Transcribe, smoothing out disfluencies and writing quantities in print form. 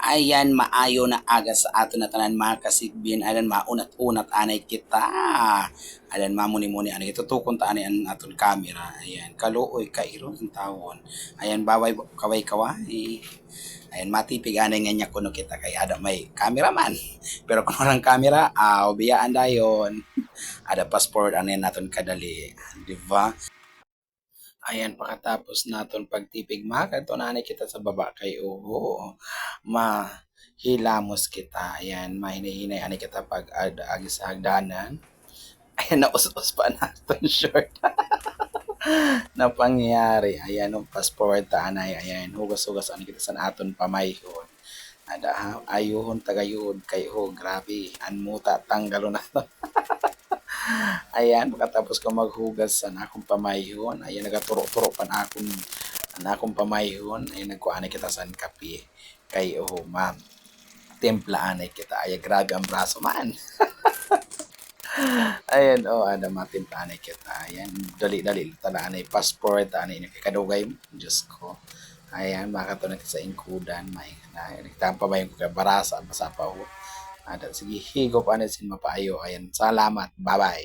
Ayan, maayo na aga sa ato na tanan mga kasigbin. Ayan, maunat-unat anay kita. Ayan, mamuni-muni anay. Tutukon ta anay ang aton camera. Ayan, kaluoy kairo ang tawon. Ayan, baway kaway kaway. Ayan, matipig anay nga niya kuno kita kay ada may cameraman. Pero kung walang camera, biyaan dayon. Ada passport anay naton kadali. Di ba? Ayan, pagkatapos naton pagtipig makato na kita sa baba kay oo. Mahilamos kita. Ayan, mahinahinay ani kita pag agi sa hagdanan. Ayan, naus-us pa naton short na pangyayari. Ayan, ang passport anay. Ayan, hugas-hugas ani kita sa aton pamayhon. Ada ayuhon tagayod kay ho, grabe. Anmuta tanggalo na to. Ayan, pagkatapos ko maghugas sa akong pamayhon, ayan, nagaturo-turo pa na akong pamayhon, ayan, nagkuhanay kita sa kape. Kay, oh, ma'am, templaanay kita. Ayan, grabe ang braso, man. Ayan, oh, ada matimplaanay kita. Ayan, dali-dali, talaanay, passport, anay, nakikadugay mo, Diyos ko. Ayan, makatunag sa ingkudan, may, nagtampa ba yung barasa, basa pa ho. Ada, sige, higop, ano, sin mapaayo. Ayan, salamat, bye-bye.